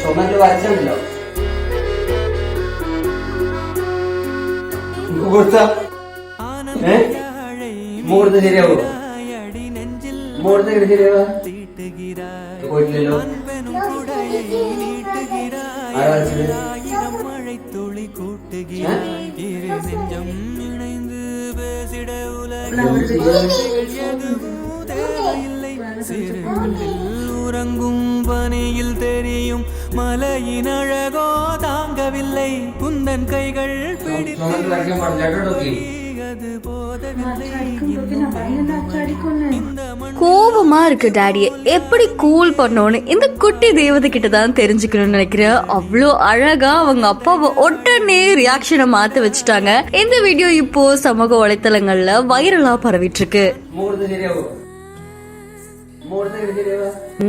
ചുമരിൽ വരച്ചുണ്ടല്ലോ കൊടുത്ത മുഹൂർത്ത ശരിയാവോ മുഹൂർത്ത ശരിയാവാ പോയിട്ടില്ലല്ലോ உறங்கும் பனியில் தெரியும் மலையின் அழகோ தாங்கவில்லை குந்தன் கைகள் பிடித்தது போதவில்லை கோபமா இருக்கு டாடியை எப்படி கூல் பண்ணோன்னு இந்த குட்டி தேவதை கிட்ட தான் தெரிஞ்சுக்கணும்னு நினைக்கிறேன். அவ்வளோ அழகா அவங்க அப்பாவை உடனே ரியாக்ஷனை மாத்த வச்சுட்டாங்க. இந்த வீடியோ இப்போ சமூக வலைத்தளங்கள்ல வைரலா பரவிட்டு இருக்கு.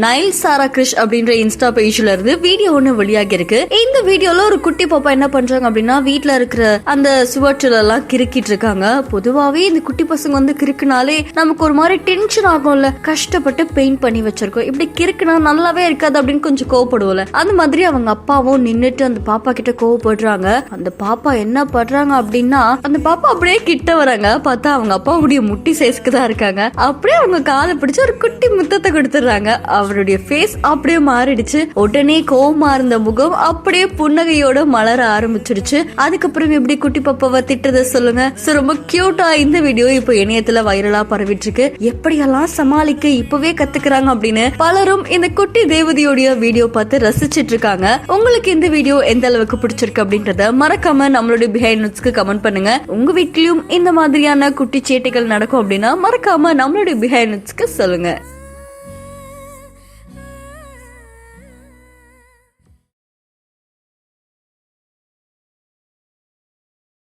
நைல் சாரா கிருஷ் அப்படின்ற இன்ஸ்டா பேஜ்ல இருந்து வீடியோ ஒண்ணு வெளியாகி இருக்கு. இந்த வீடியோல ஒரு குட்டி பாப்பா என்ன பண்றாங்க அப்படின்னா வீட்டுல இருக்கிற அந்த சுவற்றுல எல்லாம் கிறுக்கிட்டு இருக்காங்க. பொதுவாவே இந்த குட்டி பசங்க வந்து கிறுக்குனாலே நமக்கு ஒரு மாதிரி டென்ஷன் ஆகும்ல, கஷ்டப்பட்டு பெயிண்ட் பண்ணி வச்சிருக்கோம், இப்படி கிறுக்குனா நல்லாவே இருக்காது அப்படின்னு கொஞ்சம் கோவப்படுவோம்ல. அந்த மாதிரி அவங்க அப்பாவும் நின்னுட்டு அந்த பாப்பா கிட்ட கோவப்படுறாங்க. அந்த பாப்பா என்ன பண்றாங்க அப்படின்னா அந்த பாப்பா அப்படியே கிட்ட வராங்க. பார்த்தா அவங்க அப்பாவுடைய முட்டி சைஸ்க்கு தான் இருக்காங்க. அப்படியே அவங்க காலை பிடிச்சு ஒரு குட்டி முத்தத்தை கொடுத்துடுறாங்க. அவருடைய ஃபேஸ் அப்படியே மாறிடுச்சு. உடனே கோவமா இருந்த முகம் அப்படியே புன்னகையோட மலர ஆரம்பிச்சிருச்சு. அதுக்கப்புறம் எப்படி குட்டி பாப்பாவை திட்டத சொல்லுங்க. ரொம்ப கியூட்டா இந்த வீடியோ இப்போ இணையத்துல வைரலா பரவிட்டு இருக்கு. எப்படியெல்லாம் சமாளிக்க இப்பவே கத்துக்கிறாங்க அப்படின்னு பலரும் இந்த குட்டி தேவதையோடைய வீடியோ பார்த்து ரசிச்சிட்டு இருக்காங்க. உங்களுக்கு இந்த வீடியோ எந்த அளவுக்கு பிடிச்சிருக்கு அப்படின்றத மறக்காம நம்மளுடைய பிஹைண்ட் நோட்ஸ்க்கு கமெண்ட் பண்ணுங்க. உங்க வீட்லயும் இந்த மாதிரியான குட்டி சேட்டைகள் நடக்கும் அப்படின்னா மறக்காம நம்மளுடைய பிஹைண்ட் நோட்ஸ்க்கு சொல்லுங்க.